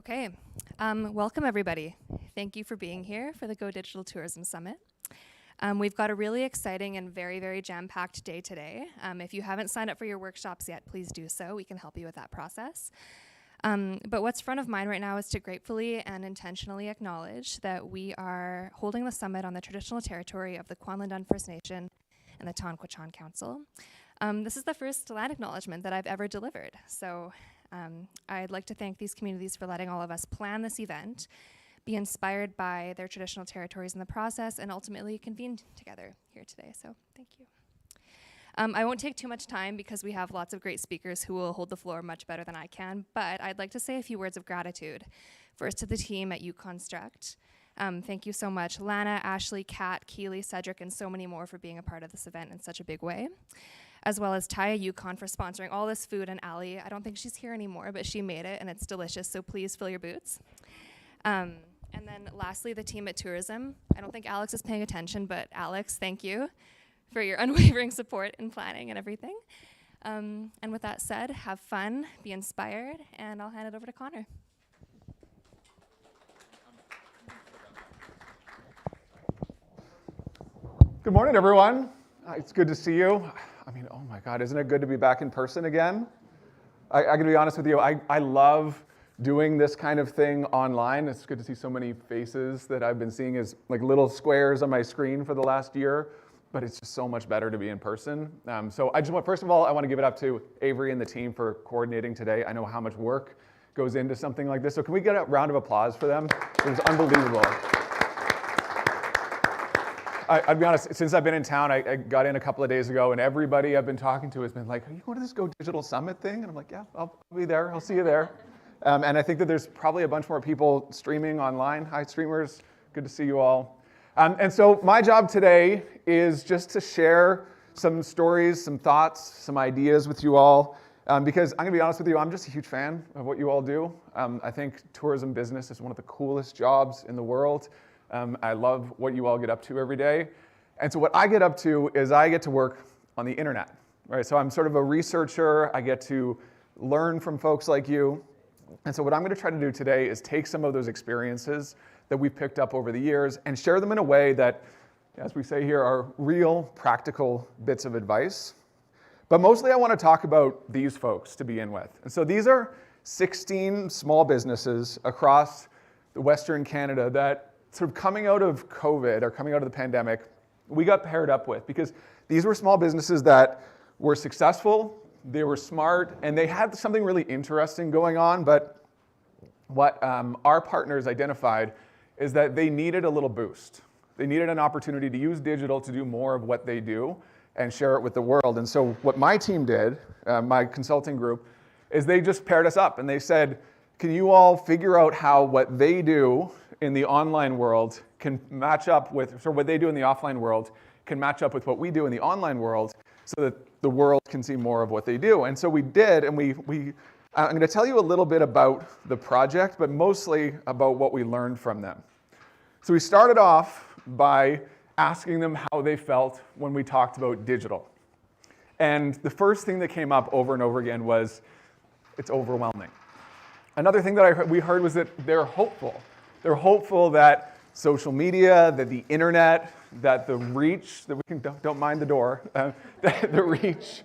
Okay, welcome everybody. Thank you for being here for the Go Digital Tourism Summit. We've got a really exciting and very, very jam-packed day today. If you haven't signed up for your workshops yet, please do so. We can help you with that process. But what's front of mind right now is to gratefully and intentionally acknowledge that we are holding the summit on the traditional territory of the Kwanlundun First Nation and the Tonquachan Council. This is the first land acknowledgement that I've ever delivered. So I'd like to thank these communities for letting all of us plan this event, be inspired by their traditional territories in the process, and ultimately convene together here today. So thank you. I won't take too much time because we have lots of great speakers who will hold the floor much better than I can, but I'd like to say a few words of gratitude. First to the team at UConstruct. Thank you so much, Lana, Ashley, Kat, Keely, Cedric, and so many more for being a part of this event in such a big way. As well as Taya Yukon for sponsoring all this food, and Ali, I don't think she's here anymore, but she made it and it's delicious, so please fill your boots. And then lastly, the team at Tourism. I don't think Alex is paying attention, but Alex, thank you for your unwavering support in planning and everything. And with that said, have fun, be inspired, and I'll hand it over to Connor. Good morning, everyone. It's good to see you. I mean, oh my God, isn't it good to be back in person again? I gotta be honest with you, I love doing this kind of thing online. It's good to see so many faces that I've been seeing as like little squares on my screen for the last year, but it's just so much better to be in person. So I just want, first of all, I want to give it up to Avery and the team for coordinating today. I know how much work goes into something like this. So can we get a round of applause for them? It was unbelievable. I'd be honest, since I've been in town, I got in a couple of days ago, and everybody I've been talking to has been like, are you going to this Go Digital Summit thing? And I'm like, yeah, I'll be there. I'll see you there. And I think that there's probably a bunch more people streaming online. Hi, streamers. Good to see you all. And so my job today is just to share some stories, some thoughts, some ideas with you all. Because I'm going to be honest with you, I'm just a huge fan of what you all do. I think tourism business is one of the coolest jobs in the world. I love what you all get up to every day. And so what I get up to is I get to work on the internet, right? So I'm sort of a researcher. I get to learn from folks like you. And so what I'm going to try to do today is take some of those experiences that we've picked up over the years and share them in a way that, as we say here, are real, practical bits of advice. But mostly I want to talk about these folks to begin with. And so these are 16 small businesses across Western Canada that sort of coming out of COVID or coming out of the pandemic, we got paired up with because these were small businesses that were successful, they were smart, and they had something really interesting going on. But what our partners identified is that they needed a little boost. They needed an opportunity to use digital to do more of what they do and share it with the world. And so what my team did, my consulting group, is they just paired us up and they said, can you all figure out how what they do in the online world can match up with, or what they do in the offline world can match up with what we do in the online world so that the world can see more of what they do. And so we did, and I'm going to tell you a little bit about the project, but mostly about what we learned from them. So we started off by asking them how they felt when we talked about digital. And the first thing that came up over and over again was, it's overwhelming. Another thing that we heard was that they're hopeful. They're hopeful that social media, that the internet, that the reach, that we can, don't mind the door, the reach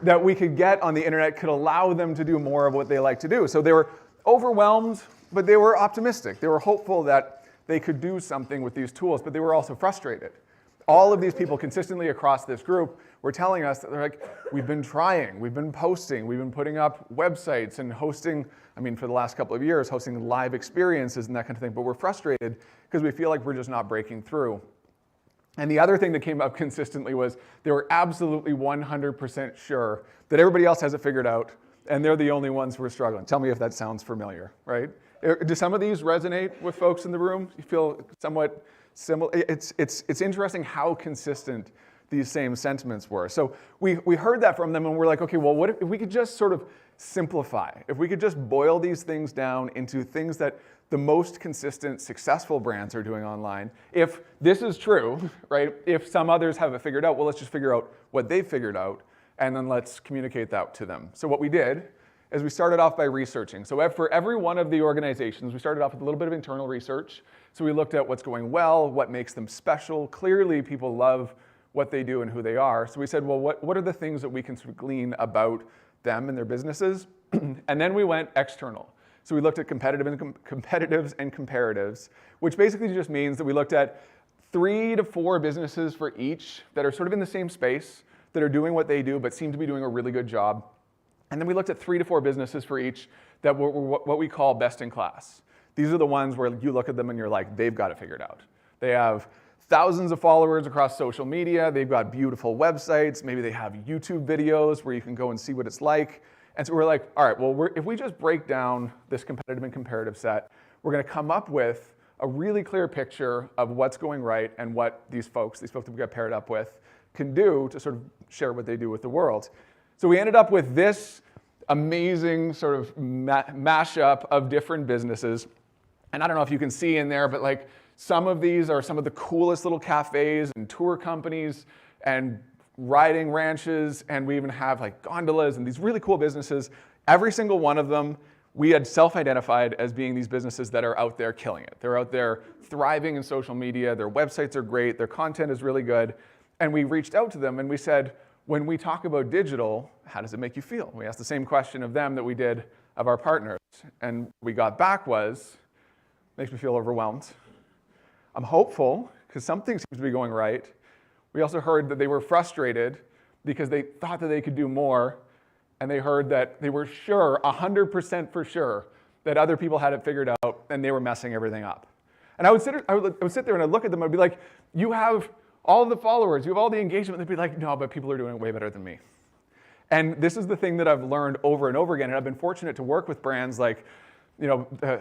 that we could get on the internet could allow them to do more of what they like to do. So they were overwhelmed, but they were optimistic. They were hopeful that they could do something with these tools, but they were also frustrated. All of these people consistently across this group were telling us that they're like, we've been trying, we've been posting, we've been putting up websites and hosting, for the last couple of years, hosting live experiences and that kind of thing, but we're frustrated because we feel like we're just not breaking through. And the other thing that came up consistently was they were absolutely 100% sure that everybody else has it figured out and they're the only ones who are struggling. Tell me if that sounds familiar, right? Do some of these resonate with folks in the room? You feel somewhat similar? It's interesting how consistent these same sentiments were. So we heard that from them and we're like, okay, well, what if we could just sort of simplify? If we could just boil these things down into things that the most consistent, successful brands are doing online. If this is true, right? If some others have it figured out, well, let's just figure out what they've figured out and then let's communicate that to them. So what we did is we started off by researching. So for every one of the organizations, we started off with a little bit of internal research. So we looked at what's going well, what makes them special. Clearly, people love what they do and who they are. So we said, well, what are the things that we can sort of glean about them and their businesses? And then we went external. So we looked at competitives and comparatives, which basically just means that we looked at 3 to 4 businesses for each that are sort of in the same space, that are doing what they do, but seem to be doing a really good job. And then we looked at 3 to 4 businesses for each that were what we call best in class. These are the ones where you look at them and you're like, they've got it figured out. They have thousands of followers across social media. They've got beautiful websites. Maybe they have YouTube videos where you can go and see what it's like. And so we're like, all right, well, if we just break down this competitive and comparative set, we're going to come up with a really clear picture of what's going right and what these folks that we got paired up with, can do to sort of share what they do with the world. So we ended up with this amazing sort of mashup of different businesses. And I don't know if you can see in there, but like some of these are some of the coolest little cafes and tour companies and riding ranches, and we even have like gondolas and these really cool businesses. Every single one of them, we had self-identified as being these businesses that are out there killing it. They're out there thriving in social media, their websites are great, their content is really good. And we reached out to them and we said, when we talk about digital, how does it make you feel? We asked the same question of them that we did of our partners. And we got back was, makes me feel overwhelmed. I'm hopeful, because something seems to be going right. We also heard that they were frustrated because they thought that they could do more, and they heard that they were sure, 100% for sure, that other people had it figured out and they were messing everything up. And I would sit there and I'd look at them and I'd be like, you have all of the followers, you have all the engagement. They'd be like, no, but people are doing it way better than me. And this is the thing that I've learned over and over again, and I've been fortunate to work with brands like,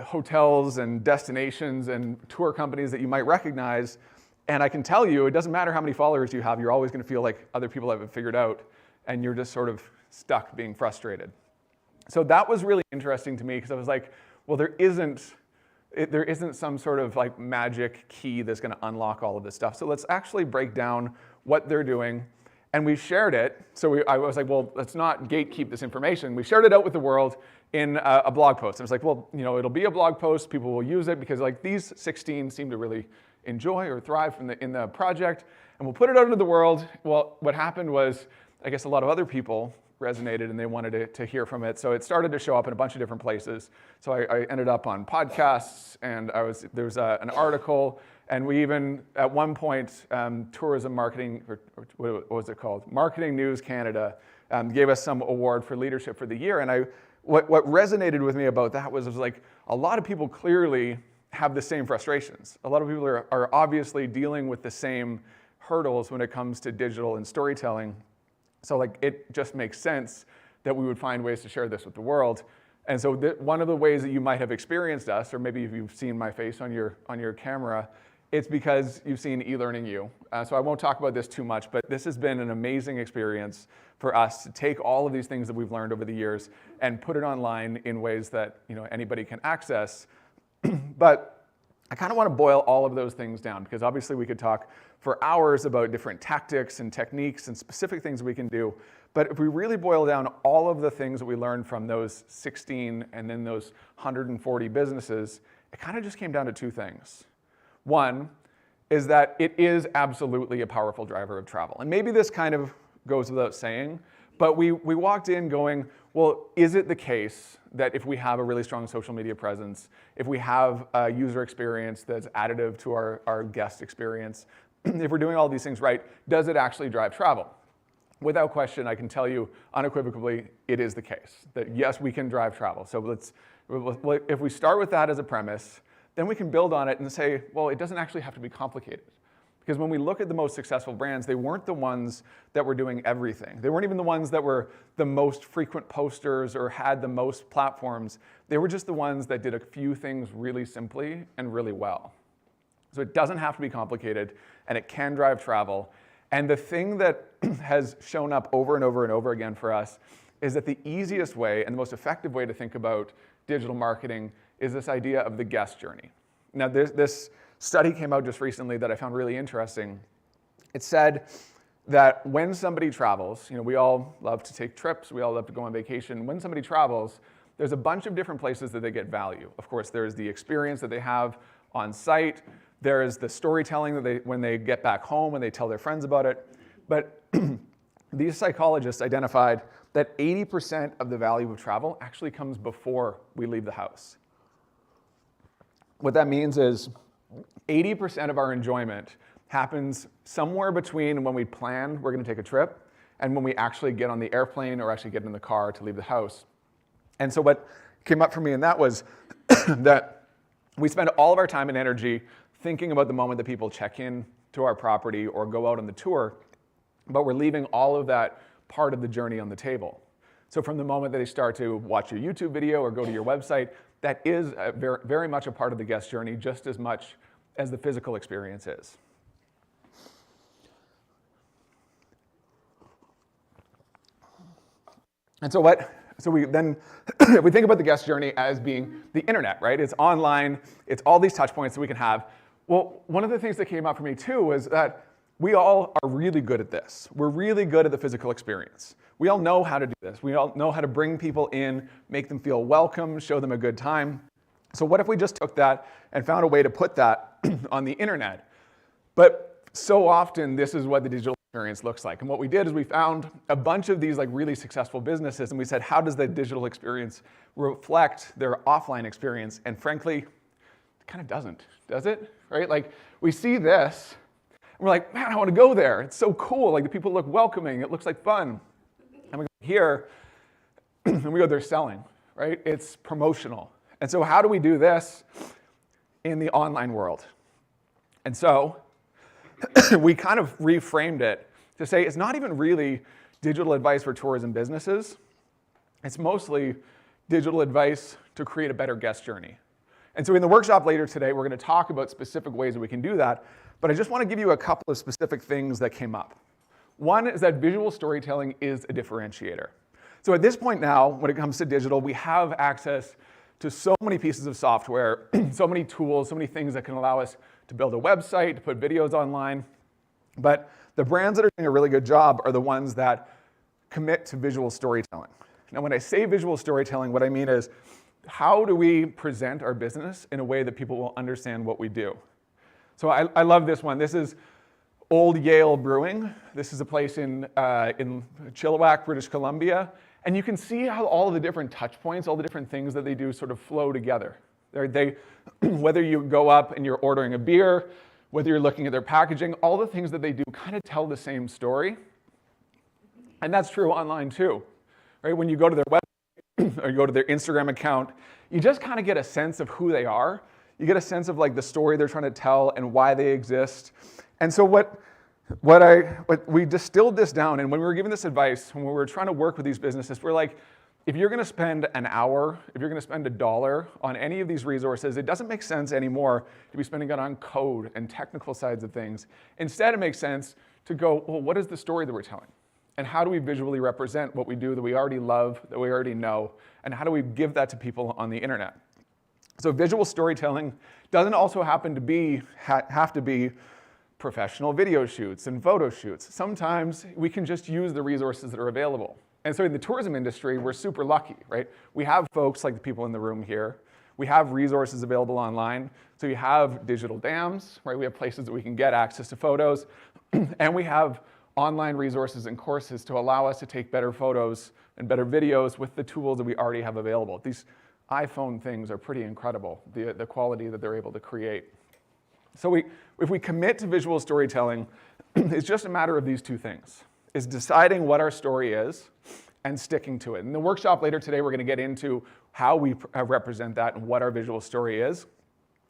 hotels and destinations and tour companies that you might recognize. And I can tell you, it doesn't matter how many followers you have, you're always going to feel like other people have it figured out, and you're just sort of stuck being frustrated. So that was really interesting to me, because I was like, well, there isn't some sort of like magic key that's going to unlock all of this stuff. So let's actually break down what they're doing. And we shared it. So I was like, well, let's not gatekeep this information. We shared it out with the world in a blog post. And I was like, well, it'll be a blog post. People will use it because like these 16 seem to really enjoy or thrive in the project. And we'll put it out into the world. Well, what happened was, I guess a lot of other people resonated and they wanted to hear from it. So it started to show up in a bunch of different places. So I ended up on podcasts, and there was an article, and we even, at one point, tourism marketing, or what was it called? Marketing News Canada gave us some award for leadership for the year. And what resonated with me about that was like, a lot of people clearly have the same frustrations. A lot of people are obviously dealing with the same hurdles when it comes to digital and storytelling. So like, it just makes sense that we would find ways to share this with the world. And so one of the ways that you might have experienced us, or maybe if you've seen my face on your camera, it's because you've seen eLearning U. So I won't talk about this too much, but this has been an amazing experience for us to take all of these things that we've learned over the years and put it online in ways that anybody can access. But I kind of want to boil all of those things down, because obviously we could talk for hours about different tactics and techniques and specific things we can do. But if we really boil down all of the things that we learned from those 16 and then those 140 businesses, it kind of just came down to 2 things. One is that it is absolutely a powerful driver of travel. And maybe this kind of goes without saying, but we walked in going, well, is it the case that if we have a really strong social media presence, if we have a user experience that's additive to our guest experience, if we're doing all these things right, does it actually drive travel? Without question, I can tell you unequivocally, it is the case that yes, we can drive travel. So if we start with that as a premise, then we can build on it and say, well, it doesn't actually have to be complicated. Because when we look at the most successful brands, they weren't the ones that were doing everything. They weren't even the ones that were the most frequent posters or had the most platforms. They were just the ones that did a few things really simply and really well. So it doesn't have to be complicated, and it can drive travel. And the thing that has shown up over and over and over again for us is that the easiest way and the most effective way to think about digital marketing is this idea of the guest journey. Now, this study came out just recently that I found really interesting. It said that when somebody travels, we all love to take trips, we all love to go on vacation. When somebody travels, there's a bunch of different places that they get value. Of course, there's the experience that they have on site. There is the storytelling that when they get back home and they tell their friends about it. But these psychologists identified that 80% of the value of travel actually comes before we leave the house. What that means is 80% of our enjoyment happens somewhere between when we plan we're going to take a trip and when we actually get on the airplane or actually get in the car to leave the house. And so what came up for me in that was that we spend all of our time and energy thinking about the moment that people check in to our property or go out on the tour, but we're leaving all of that part of the journey on the table. So from the moment that they start to watch your YouTube video or go to your website, that is very, very much a part of the guest journey, just as much as the physical experience is. And so we then, we think about the guest journey as being the internet, right? It's online, it's all these touch points that we can have. Well, one of the things that came up for me too was that we all are really good at this. We're really good at the physical experience. We all know how to do this. We all know how to bring people in, make them feel welcome, show them a good time. So what if we just took that and found a way to put that on the internet? But so often, this is what the digital experience looks like. And what we did is we found a bunch of these really successful businesses, and we said, how does the digital experience reflect their offline experience? And frankly, it kind of doesn't, does it? Right? We see this, and we're like, man, I want to go there. It's so cool. The people look welcoming. It looks like fun. And we go here, and we go, they're selling, right? It's promotional. And so how do we do this in the online world? And so we kind of reframed it to say it's not even really digital advice for tourism businesses. It's mostly digital advice to create a better guest journey. And so in the workshop later today, we're going to talk about specific ways that we can do that. But I just want to give you a couple of specific things that came up. One is that visual storytelling is a differentiator. So at this point now, when it comes to digital, we have access to so many pieces of software, so many tools, so many things that can allow us to build a website, to put videos online. But the brands that are doing a really good job are the ones that commit to visual storytelling. Now, when I say visual storytelling, what I mean is, how do we present our business in a way that people will understand what we do? So I love this one. This is Old Yale Brewing. This is a place in Chilliwack, British Columbia. And you can see how all of the different touch points, all the different things that they do sort of flow together. Whether you go up and you're ordering a beer, whether you're looking at their packaging, all the things that they do kind of tell the same story. And that's true online too. Right? When you go to their website or you go to their Instagram account, you just kind of get a sense of who they are. You get a sense of the story they're trying to tell and why they exist. And so what we distilled this down, and when we were giving this advice, when we were trying to work with these businesses, we're like, if you're going to spend an hour, if you're going to spend $1 on any of these resources, it doesn't make sense anymore to be spending it on code and technical sides of things. Instead, it makes sense to go, well, what is the story that we're telling? And how do we visually represent what we do that we already love, that we already know? And how do we give that to people on the internet? So visual storytelling doesn't also have to be professional video shoots and photo shoots. Sometimes we can just use the resources that are available. And so in the tourism industry, we're super lucky, right? We have folks like the people in the room here. We have resources available online. So you have digital dams, right? We have places that we can get access to photos. And we have online resources and courses to allow us to take better photos and better videos with the tools that we already have available. These iPhone things are pretty incredible, the quality that they're able to create. So if we commit to visual storytelling, it's just a matter of these two things. Is deciding what our story is and sticking to it. In the workshop later today, we're going to get into how we represent that and what our visual story is.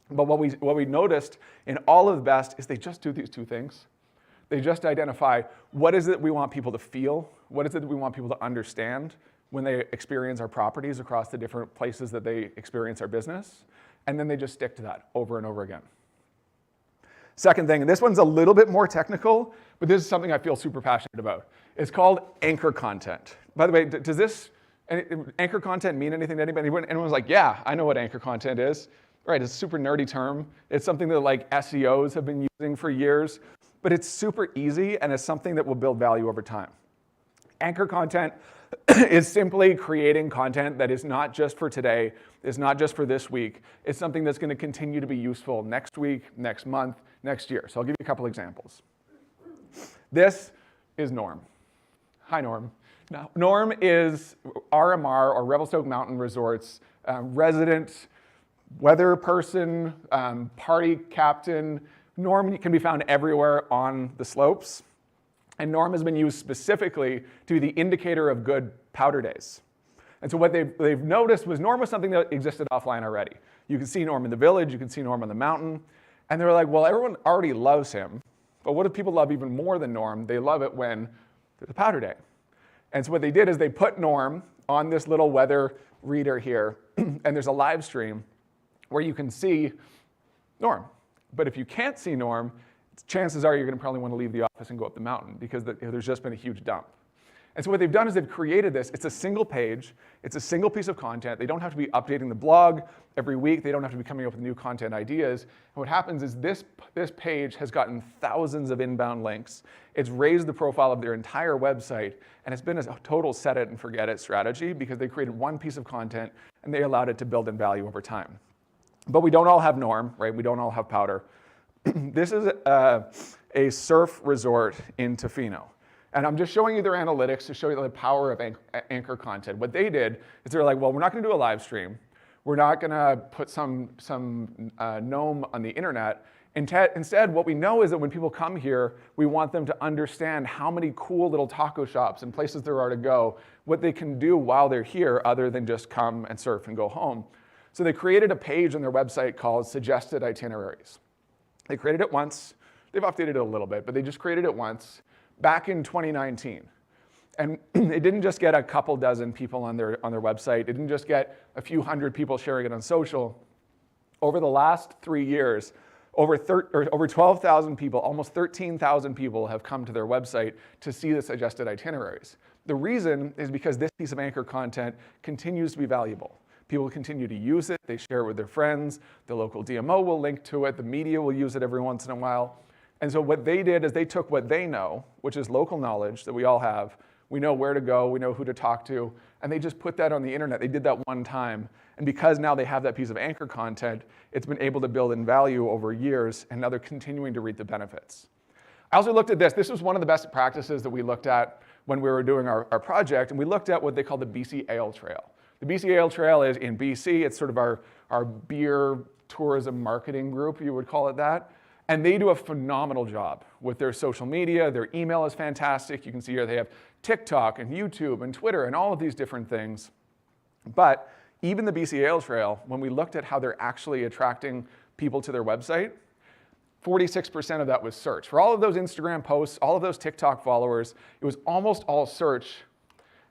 But what we noticed in all of the best is they just do these two things. They just identify what is it we want people to feel, what is it that we want people to understand when they experience our properties across the different places that they experience our business, and then they just stick to that over and over again. Second thing, and this one's a little bit more technical, but this is something I feel super passionate about. It's called anchor content. By the way, does this anchor content mean anything to anybody? Anyone's like, yeah, I know what anchor content is. Right, it's a super nerdy term. It's something that SEOs have been using for years. but it's super easy and it's something that will build value over time. Anchor content is simply creating content that is not just for today, is not just for this week. It's something that's going to continue to be useful next week, next month, next year. So I'll give you a couple examples. This is Norm. Hi, Norm. Now, Norm is RMR, or Revelstoke Mountain Resorts, resident weather person, party captain. Norm can be found everywhere on the slopes. And Norm has been used specifically to be the indicator of good powder days. And so what they've noticed was Norm was something that existed offline already. You can see Norm in the village, you can see Norm on the mountain. And they were like, well, everyone already loves him. But what do people love even more than Norm? They love it when there's a powder day. And so what they did is they put Norm on this little weather reader here, and there's a live stream where you can see Norm. But if you can't see Norm, chances are you're going to probably want to leave the office and go up the mountain because there's just been a huge dump. And so what they've done is they've created this. It's a single page. It's a single piece of content. They don't have to be updating the blog every week. They don't have to be coming up with new content ideas. And what happens is this page has gotten thousands of inbound links. It's raised the profile of their entire website, and it's been a total set it and forget it strategy because they created one piece of content and they allowed it to build in value over time. But we don't all have Norm, right? We don't all have powder. This is a surf resort in Tofino. And I'm just showing you their analytics to show you the power of anchor content. What they did is they're like, well, we're not going to do a live stream. We're not going to put some gnome on the internet. Instead, what we know is that when people come here, we want them to understand how many cool little taco shops and places there are to go, what they can do while they're here other than just come and surf and go home. So they created a page on their website called Suggested Itineraries. They created it once. They've updated it a little bit, but they just created it once back in 2019. And it didn't just get a couple dozen people on their website. It didn't just get a few hundred people sharing it on social. Over the last 3 years, over 12,000 people, almost 13,000 people have come to their website to see the suggested itineraries. The reason is because this piece of anchor content continues to be valuable. People continue to use it. They share it with their friends. The local DMO will link to it. The media will use it every once in a while. And so what they did is they took what they know, which is local knowledge that we all have. We know where to go. We know who to talk to. And they just put that on the internet. They did that one time. And because now they have that piece of anchor content, it's been able to build in value over years, and now they're continuing to reap the benefits. I also looked at this. This was one of the best practices that we looked at when we were doing our project, and we looked at what they call the BC Ale Trail. The BC Ale Trail is in BC. It's sort of our beer tourism marketing group, you would call it that. And they do a phenomenal job with their social media. Their email is fantastic. You can see here they have TikTok and YouTube and Twitter and all of these different things. But even the BC Ale Trail, when we looked at how they're actually attracting people to their website, 46% of that was search. For all of those Instagram posts, all of those TikTok followers, it was almost all search.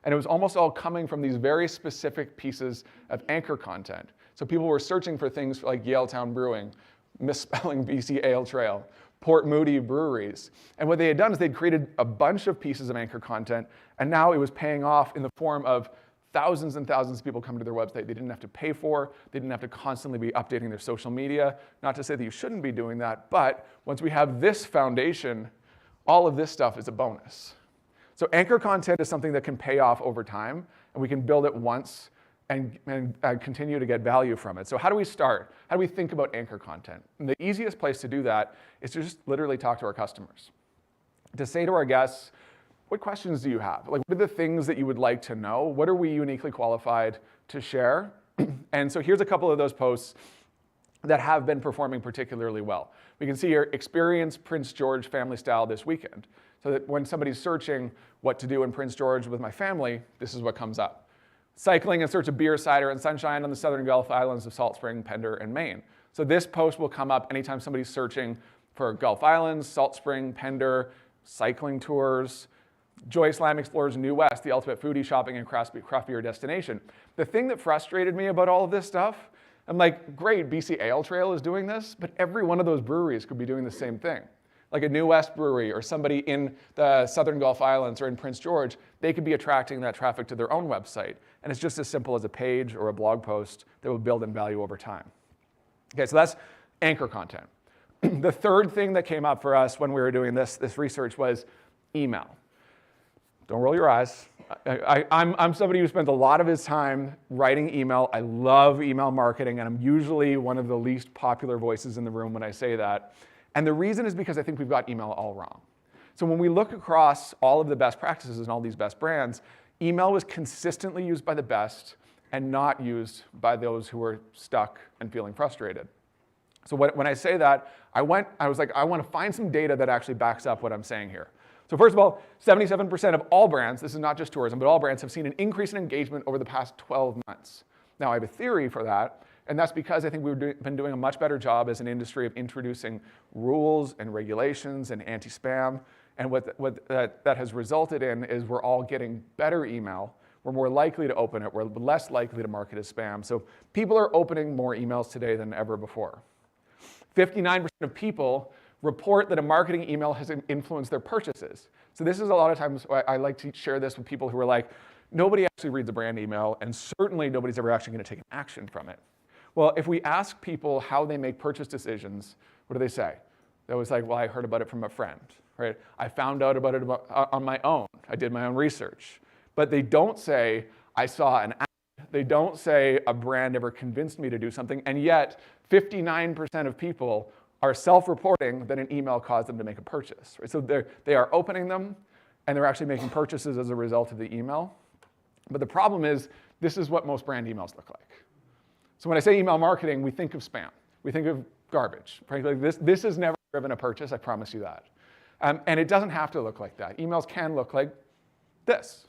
And it was almost all coming from these very specific pieces of anchor content. So people were searching for things like Yaletown Brewing, misspelling BC Ale Trail, Port Moody breweries. And what they had done is they'd created a bunch of pieces of anchor content, and now it was paying off in the form of thousands and thousands of people coming to their website they didn't have to pay for. They didn't have to constantly be updating their social media. Not to say that you shouldn't be doing that, but once we have this foundation, all of this stuff is a bonus. So anchor content is something that can pay off over time, and we can build it once and continue to get value from it. So how do we start? How do we think about anchor content? And the easiest place to do that is to just literally talk to our customers. To say to our guests, what questions do you have? Like, what are the things that you would like to know? What are we uniquely qualified to share? And so here's a couple of those posts that have been performing particularly well. We can see here, experience Prince George family style this weekend. So that when somebody's searching what to do in Prince George with my family, this is what comes up. Cycling in search of beer, cider, and sunshine on the southern Gulf Islands of Salt Spring, Pender, and Maine. So this post will come up anytime somebody's searching for Gulf Islands, Salt Spring, Pender, cycling tours, Joy Slam explores New West, the ultimate foodie, shopping, and craft beer destination. The thing that frustrated me about all of this stuff, I'm like, great, BC Ale Trail is doing this, but every one of those breweries could be doing the same thing. Like a New West brewery or somebody in the Southern Gulf Islands or in Prince George, they could be attracting that traffic to their own website. And it's just as simple as a page or a blog post that will build in value over time. Okay, so that's anchor content. The third thing that came up for us when we were doing this research was email. Don't roll your eyes. I'm somebody who spends a lot of his time writing email. I love email marketing, and I'm usually one of the least popular voices in the room when I say that. And the reason is because I think we've got email all wrong. So when we look across all of the best practices and all these best brands, email was consistently used by the best and not used by those who were stuck and feeling frustrated. So when I say that, I was like, I want to find some data that actually backs up what I'm saying here. So first of all, 77% of all brands, this is not just tourism, but all brands have seen an increase in engagement over the past 12 months. Now, I have a theory for that, and that's because I think we've been doing a much better job as an industry of introducing rules and regulations and anti-spam. And what that has resulted in is we're all getting better email. We're more likely to open it. We're less likely to mark it as spam. So people are opening more emails today than ever before. 59% of people report that a marketing email has influenced their purchases. So this is a lot of times, I like to share this with people who are like, nobody actually reads a brand email, and certainly nobody's ever actually going to take an action from it. Well, if we ask people how they make purchase decisions, what do they say? They're always like, well, I heard about it from a friend, right? I found out about it on my own. I did my own research. But they don't say, I saw an ad. They don't say a brand ever convinced me to do something, and yet 59% of people are self-reporting that an email caused them to make a purchase. Right? So they are opening them, and they're actually making purchases as a result of the email. But the problem is, this is what most brand emails look like. So when I say email marketing, we think of spam. We think of garbage. Frankly, this has never driven a purchase, I promise you that. And it doesn't have to look like that. Emails can look like this.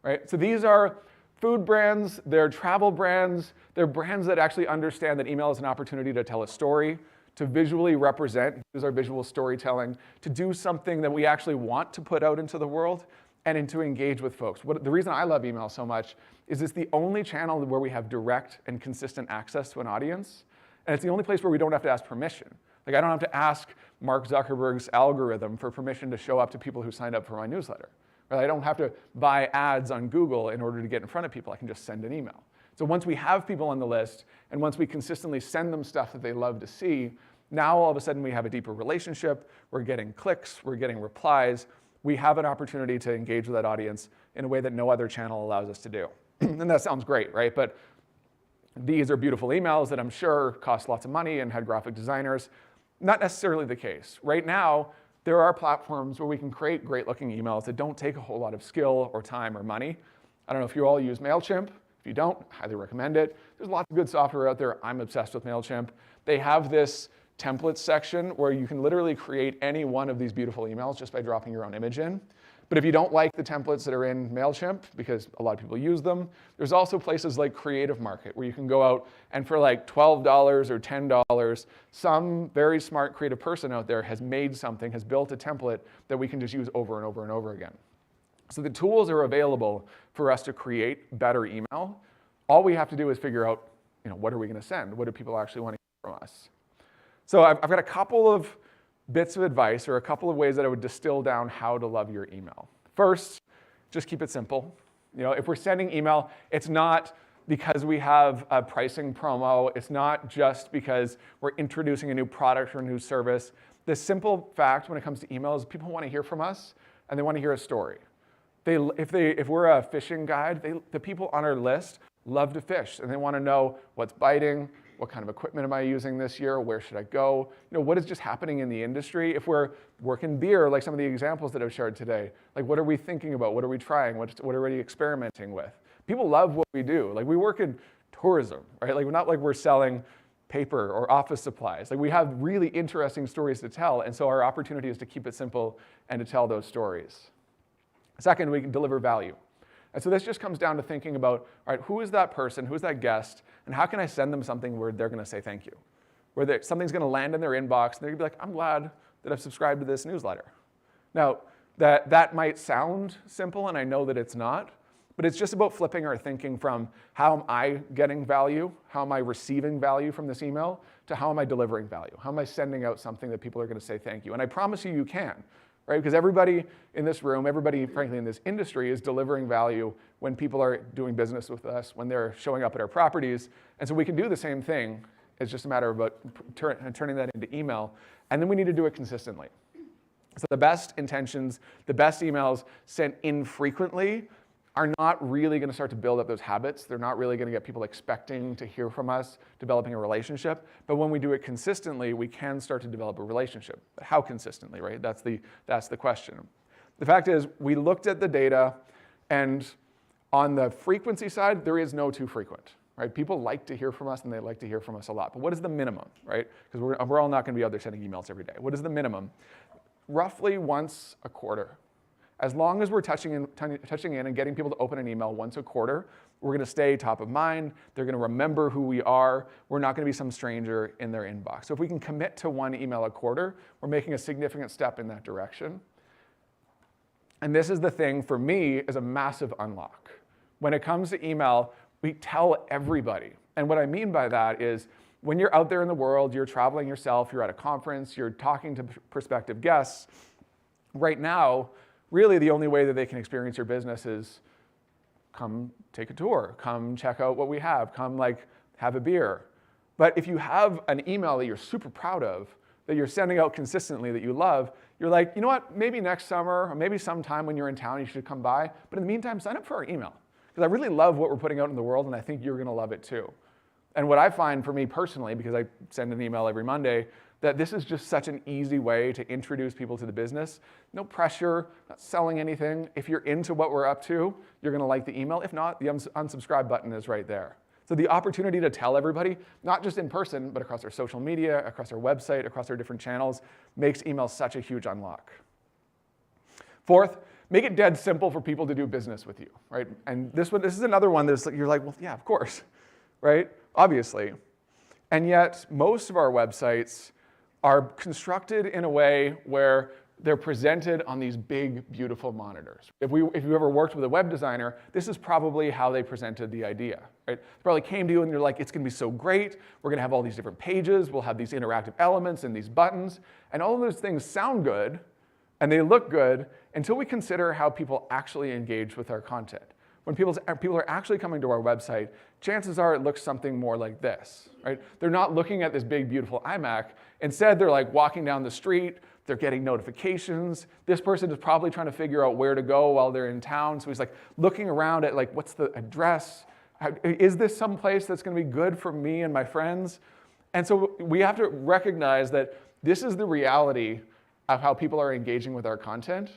Right? So these are food brands, they're travel brands, they're brands that actually understand that email is an opportunity to tell a story, to visually represent, use our visual storytelling, to do something that we actually want to put out into the world, and to engage with folks. The reason I love email so much is it's the only channel where we have direct and consistent access to an audience, and it's the only place where we don't have to ask permission. Like, I don't have to ask Mark Zuckerberg's algorithm for permission to show up to people who signed up for my newsletter. Right? I don't have to buy ads on Google in order to get in front of people. I can just send an email. So once we have people on the list, and once we consistently send them stuff that they love to see, now all of a sudden we have a deeper relationship, we're getting clicks, we're getting replies, we have an opportunity to engage with that audience in a way that no other channel allows us to do. And that sounds great, right? But these are beautiful emails that I'm sure cost lots of money and had graphic designers. Not necessarily the case. Right now, there are platforms where we can create great looking emails that don't take a whole lot of skill or time or money. I don't know if you all use MailChimp. If you don't, highly recommend it. There's lots of good software out there. I'm obsessed with MailChimp. They have this templates section where you can literally create any one of these beautiful emails just by dropping your own image in. But if you don't like the templates that are in MailChimp, because a lot of people use them, there's also places like Creative Market where you can go out and for like $12 or $10, some very smart creative person out there has made something, has built a template that we can just use over and over and over again. So the tools are available for us to create better email. All we have to do is figure out, what are we going to send? What do people actually want to hear from us? So I've got a couple of bits of advice or a couple of ways that I would distill down how to love your email. First, just keep it simple. If we're sending email, it's not because we have a pricing promo. It's not just because we're introducing a new product or a new service. The simple fact when it comes to email is people want to hear from us and they want to hear a story. If we're a fishing guide, the people on our list love to fish and they want to know what's biting, what kind of equipment am I using this year? Where should I go? What is just happening in the industry? If we're working beer, like some of the examples that I've shared today, like what are we thinking about? What are we trying? What are we experimenting with? People love what we do. Like we work in tourism, right? Like not like we're selling paper or office supplies. Like we have really interesting stories to tell, and so our opportunity is to keep it simple and to tell those stories. Second, we can deliver value. And so this just comes down to thinking about, all right, who is that person, who is that guest, and how can I send them something where they're going to say thank you? Where something's going to land in their inbox, and they're going to be like, I'm glad that I've subscribed to this newsletter. Now, that might sound simple, and I know that it's not, but it's just about flipping our thinking from how am I getting value, how am I receiving value from this email, to how am I delivering value? How am I sending out something that people are going to say thank you? And I promise you, you can. Right? Because everybody in this room, everybody, frankly, in this industry is delivering value when people are doing business with us, when they're showing up at our properties. And so we can do the same thing. It's just a matter of turning that into email. And then we need to do it consistently. So the best intentions, the best emails sent infrequently are not really going to start to build up those habits. They're not really going to get people expecting to hear from us, developing a relationship. But when we do it consistently, we can start to develop a relationship. But how consistently, right? That's the question. The fact is, we looked at the data, and on the frequency side, there is no too frequent. Right? People like to hear from us, and they like to hear from us a lot. But what is the minimum, right? Because we're all not going to be out there sending emails every day. What is the minimum? Roughly once a quarter. As long as we're touching in and getting people to open an email once a quarter, we're going to stay top of mind. They're going to remember who we are. We're not going to be some stranger in their inbox. So if we can commit to one email a quarter, we're making a significant step in that direction. And this is the thing, for me, is a massive unlock. When it comes to email, we tell everybody. And what I mean by that is when you're out there in the world, you're traveling yourself, you're at a conference, you're talking to prospective guests, right now, really the only way that they can experience your business is come take a tour, come check out what we have, come have a beer. But if you have an email that you're super proud of, that you're sending out consistently, that you love, you're like, you know what, maybe next summer, or maybe sometime when you're in town, you should come by. But in the meantime, sign up for our email. Because I really love what we're putting out in the world, and I think you're gonna love it too. And what I find for me personally, because I send an email every Monday, that this is just such an easy way to introduce people to the business. No pressure, not selling anything. If you're into what we're up to, you're gonna like the email. If not, the unsubscribe button is right there. So the opportunity to tell everybody, not just in person, but across our social media, across our website, across our different channels, makes email such a huge unlock. Fourth, make it dead simple for people to do business with you, right? And this is another one that's you're like, well, yeah, of course, right? Obviously. And yet, most of our websites are constructed in a way where they're presented on these big, beautiful monitors. If you've ever worked with a web designer, this is probably how they presented the idea, right? They probably came to you and you're like, it's gonna be so great. We're gonna have all these different pages. We'll have these interactive elements and these buttons. And all of those things sound good and they look good until we consider how people actually engage with our content. When people are actually coming to our website, chances are it looks something more like this, right? They're not looking at this big, beautiful iMac. Instead, they're like walking down the street, they're getting notifications. This person is probably trying to figure out where to go while they're in town. So he's like looking around at like, what's the address? Is this someplace that's gonna be good for me and my friends? And so we have to recognize that this is the reality of how people are engaging with our content.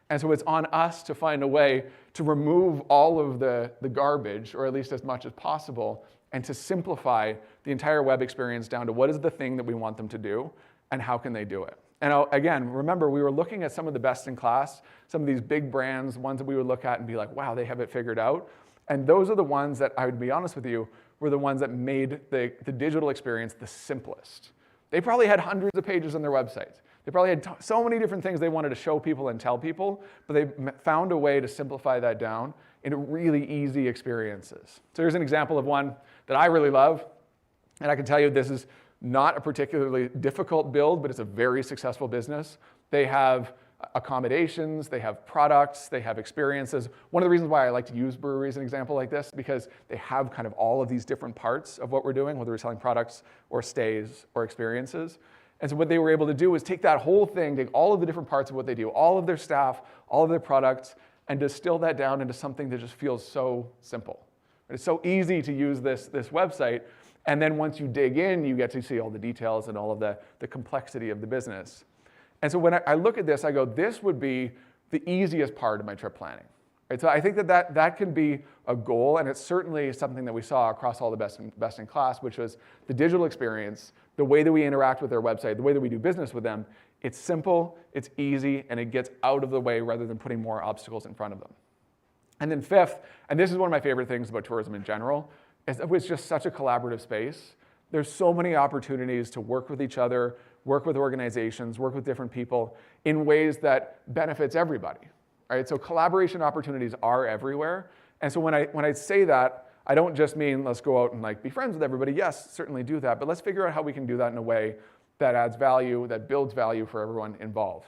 And so it's on us to find a way to remove all of the garbage, or at least as much as possible, and to simplify the entire web experience down to what is the thing that we want them to do, and how can they do it. And again, remember, we were looking at some of the best in class, some of these big brands, ones that we would look at and be like, wow, they have it figured out. And those are the ones that, I would be honest with you, were the ones that made the digital experience the simplest. They probably had hundreds of pages on their websites. They probably had so many different things they wanted to show people and tell people, but they found a way to simplify that down into really easy experiences. So here's an example of one that I really love. And I can tell you this is not a particularly difficult build, but it's a very successful business. They have accommodations, they have products, they have experiences. One of the reasons why I like to use breweries as an example like this, because they have kind of all of these different parts of what we're doing, whether we're selling products or stays or experiences. And so what they were able to do is take that whole thing, take all of the different parts of what they do, all of their staff, all of their products, and distill that down into something that just feels so simple. It's so easy to use this website, and then once you dig in, you get to see all the details and all of the complexity of the business. And so when I look at this, I go, this would be the easiest part of my trip planning. Right? So I think that can be a goal, and it's certainly something that we saw across all the best in class, which was the digital experience, the way that we interact with their website, the way that we do business with them. It's simple, it's easy, and it gets out of the way rather than putting more obstacles in front of them. And then fifth, and this is one of my favorite things about tourism in general, is that it's just such a collaborative space. There's so many opportunities to work with each other, work with organizations, work with different people in ways that benefits everybody. Right? So collaboration opportunities are everywhere. And so when I say that, I don't just mean let's go out and like be friends with everybody. Yes, certainly do that, but let's figure out how we can do that in a way that adds value, that builds value for everyone involved.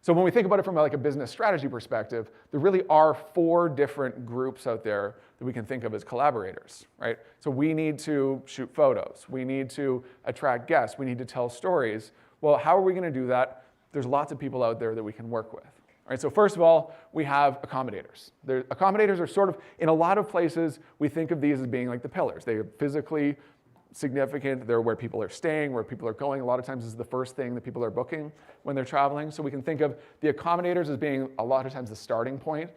So when we think about it from like a business strategy perspective, there really are 4 different groups out there that we can think of as collaborators, right? So we need to shoot photos. We need to attract guests. We need to tell stories. Well, how are we going to do that? There's lots of people out there that we can work with. All right, so first of all, we have accommodators. Accommodators are sort of, in a lot of places, we think of these as being like the pillars. They are physically significant. They're where people are staying, where people are going. A lot of times this is the first thing that people are booking when they're traveling. So we can think of the accommodators as being a lot of times the starting point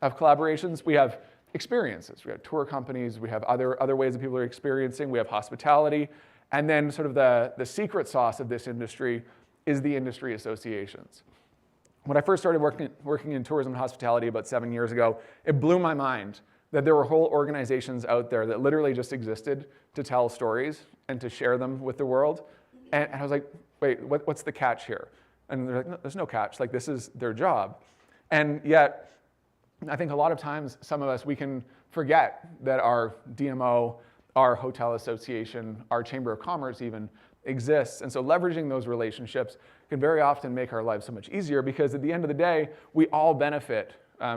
of collaborations. We have experiences. We have tour companies. We have other ways that people are experiencing. We have hospitality. And then sort of the secret sauce of this industry is the industry associations. When I first started working in tourism and hospitality about 7 years ago, it blew my mind that there were whole organizations out there that literally just existed to tell stories and to share them with the world. And I was like, wait, what's the catch here? And they're like, no, there's no catch. Like, this is their job. And yet, I think a lot of times, some of us, we can forget that our DMO, our hotel association, our Chamber of Commerce even exists. And so leveraging those relationships can very often make our lives so much easier, because at the end of the day, we all benefit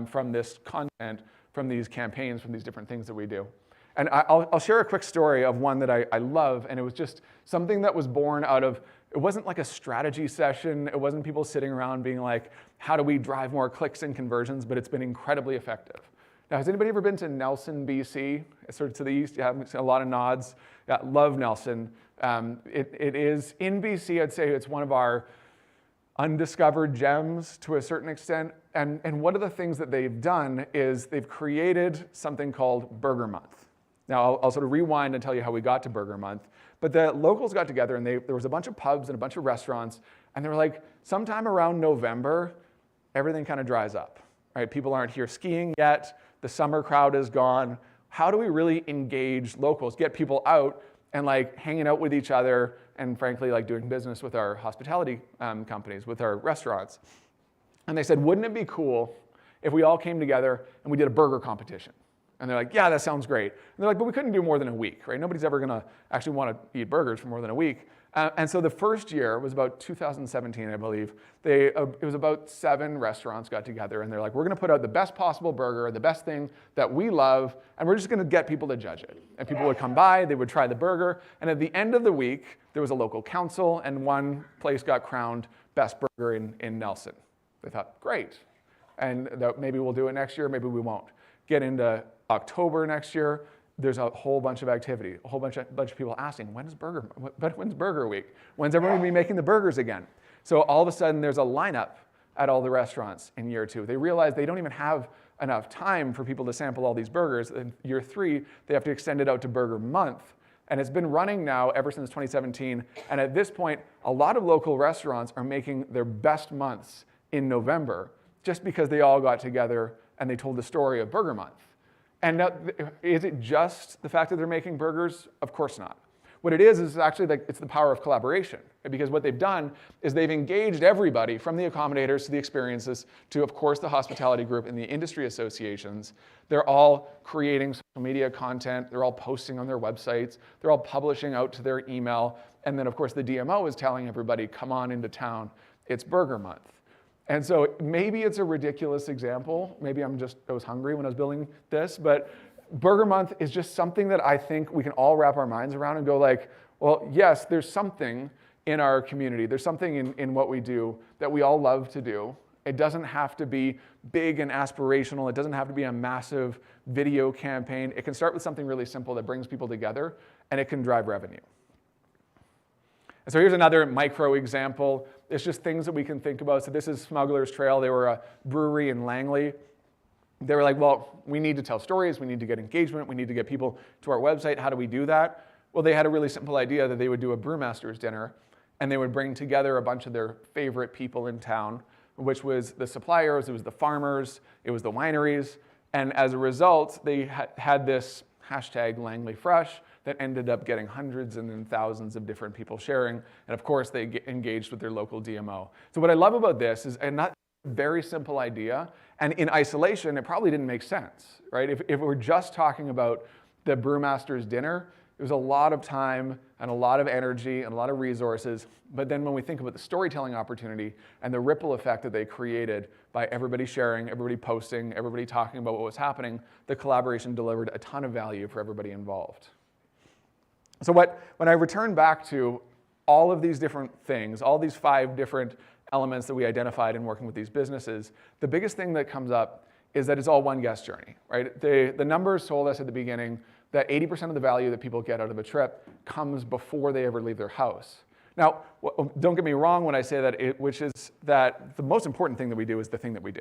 from this content, from these campaigns, from these different things that we do. And I'll share a quick story of one that I love, and it was just something that was born out of, it wasn't like a strategy session, it wasn't people sitting around being like, how do we drive more clicks and conversions, but it's been incredibly effective. Now, has anybody ever been to Nelson, BC? It's sort of to the east, yeah, a lot of nods. Yeah, love Nelson. It is, in BC, I'd say it's one of our undiscovered gems to a certain extent. And one of the things that they've done is they've created something called Burger Month. Now, I'll sort of rewind and tell you how we got to Burger Month. But the locals got together, and there was a bunch of pubs and a bunch of restaurants, and they were like, sometime around November, everything kind of dries up. Right? People aren't here skiing yet. The summer crowd is gone. How do we really engage locals, get people out and like hanging out with each other, and frankly, like doing business with our hospitality companies, with our restaurants? And they said, wouldn't it be cool if we all came together and we did a burger competition? And they're like, yeah, that sounds great. And they're like, but we couldn't do more than a week, right? Nobody's ever gonna actually want to eat burgers for more than a week. And so the first year was about 2017, I believe. It was about 7 restaurants got together, and they're like, we're gonna put out the best possible burger, the best thing that we love, and we're just gonna get people to judge it. And people would come by, they would try the burger, and at the end of the week, there was a local council, and one place got crowned best burger in Nelson. They thought, great. And maybe we'll do it next year, maybe we won't. Get into October next year, there's a whole bunch of activity, a whole bunch of people asking, when's Burger Week? When's everyone gonna be making the burgers again? So all of a sudden, there's a lineup at all the restaurants in year 2. They realize they don't even have enough time for people to sample all these burgers. In year 3, they have to extend it out to Burger Month. And it's been running now ever since 2017. And at this point, a lot of local restaurants are making their best months in November, just because they all got together and they told the story of Burger Month. And now, is it just the fact that they're making burgers? Of course not. What it is actually like it's the power of collaboration. Because what they've done is they've engaged everybody, from the accommodators to the experiences to, of course, the hospitality group and the industry associations. They're all creating social media content. They're all posting on their websites. They're all publishing out to their email. And then, of course, the DMO is telling everybody, come on into town. It's Burger Month. And so maybe it's a ridiculous example. Maybe I was hungry when I was building this, but Burger Month is just something that I think we can all wrap our minds around and go like, well, yes, there's something in our community. There's something in what we do that we all love to do. It doesn't have to be big and aspirational. It doesn't have to be a massive video campaign. It can start with something really simple that brings people together, and it can drive revenue. And so here's another micro example. It's just things that we can think about. So this is Smuggler's Trail. They were a brewery in Langley. They were like, well, we need to tell stories. We need to get engagement. We need to get people to our website. How do we do that? Well, they had a really simple idea that they would do a brewmaster's dinner, and they would bring together a bunch of their favorite people in town, which was the suppliers, it was the farmers, it was the wineries. And as a result, they had this hashtag Langley Fresh that ended up getting hundreds and then thousands of different people sharing. And of course, they engaged with their local DMO. So what I love about this is, and not a very simple idea, and in isolation, it probably didn't make sense, right? If we're just talking about the brewmaster's dinner, it was a lot of time and a lot of energy and a lot of resources. But then when we think about the storytelling opportunity and the ripple effect that they created by everybody sharing, everybody posting, everybody talking about what was happening, the collaboration delivered a ton of value for everybody involved. So when I returned back to all of these different things, all these 5 different elements that we identified in working with these businesses, the biggest thing that comes up is that it's all one guest journey, right? The numbers told us at the beginning that 80% of the value that people get out of a trip comes before they ever leave their house. Now, don't get me wrong when I say that, which is that the most important thing that we do is the thing that we do.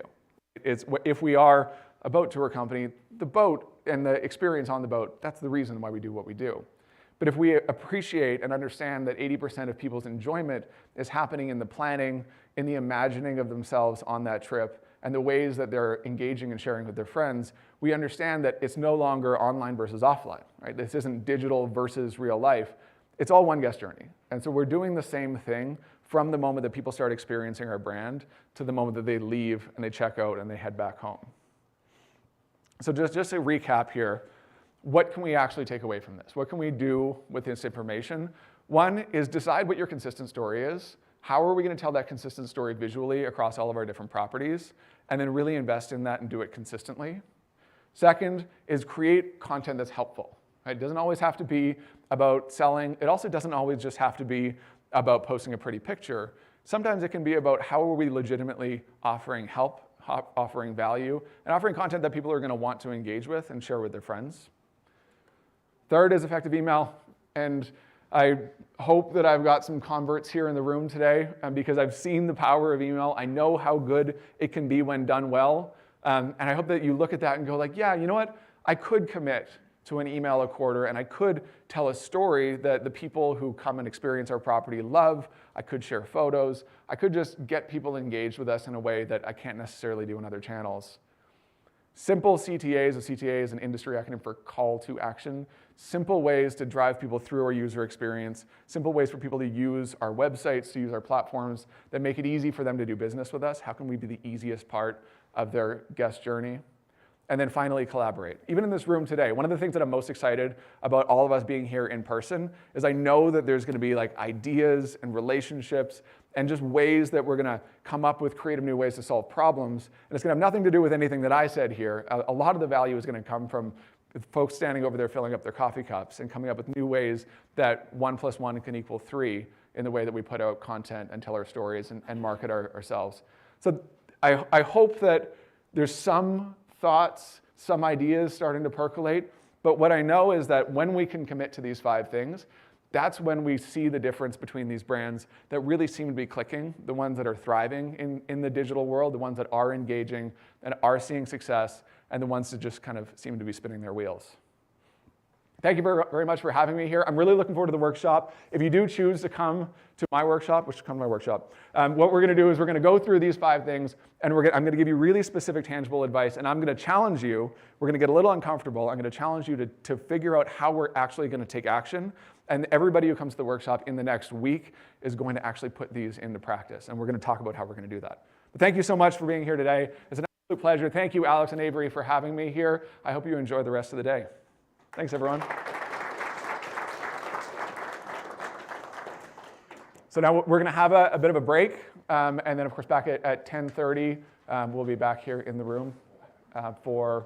If we are a boat tour company, the boat and the experience on the boat, that's the reason why we do what we do. But if we appreciate and understand that 80% of people's enjoyment is happening in the planning, in the imagining of themselves on that trip, and the ways that they're engaging and sharing with their friends, we understand that it's no longer online versus offline, right? This isn't digital versus real life. It's all one guest journey. And so we're doing the same thing from the moment that people start experiencing our brand to the moment that they leave and they check out and they head back home. So just to recap here, what can we actually take away from this? What can we do with this information? One is decide what your consistent story is. How are we going to tell that consistent story visually across all of our different properties? And then really invest in that and do it consistently. Second is create content that's helpful. Right? It doesn't always have to be about selling. It also doesn't always just have to be about posting a pretty picture. Sometimes it can be about how are we legitimately offering help, offering value, and offering content that people are going to want to engage with and share with their friends. Third is effective email. And I hope that I've got some converts here in the room today because I've seen the power of email. I know how good it can be when done well. And I hope that you look at that and go like, yeah, you know what? I could commit to an email a quarter and I could tell a story that the people who come and experience our property love. I could share photos. I could just get people engaged with us in a way that I can't necessarily do in other channels. Simple CTAs, a CTA is an industry acronym for call to action. Simple ways to drive people through our user experience. Simple ways for people to use our websites, to use our platforms that make it easy for them to do business with us. How can we be the easiest part of their guest journey? And then finally, collaborate. Even in this room today, one of the things that I'm most excited about all of us being here in person is I know that there's going to be like ideas and relationships and just ways that we're going to come up with creative new ways to solve problems. And it's going to have nothing to do with anything that I said here. A lot of the value is going to come from folks standing over there filling up their coffee cups and coming up with new ways that 1 + 1 can equal 3 in the way that we put out content and tell our stories and market ourselves. So I hope that there's some thoughts, some ideas starting to percolate. But what I know is that when we can commit to these 5 things, that's when we see the difference between these brands that really seem to be clicking, the ones that are thriving in the digital world, the ones that are engaging and are seeing success, and the ones that just kind of seem to be spinning their wheels. Thank you very much for having me here. I'm really looking forward to the workshop. If you do choose to come to my workshop, what we're going to do is we're going to go through these 5 things, and I'm going to give you really specific, tangible advice, and I'm going to challenge you. We're going to get a little uncomfortable. I'm going to challenge you to figure out how we're actually going to take action, and everybody who comes to the workshop in the next week is going to actually put these into practice, and we're going to talk about how we're going to do that. But thank you so much for being here today. It's an absolute pleasure. Thank you, Alex and Avery, for having me here. I hope you enjoy the rest of the day. Thanks, everyone. So now we're going to have a bit of a break, and then, of course, back at 10:30, we'll be back here in the room for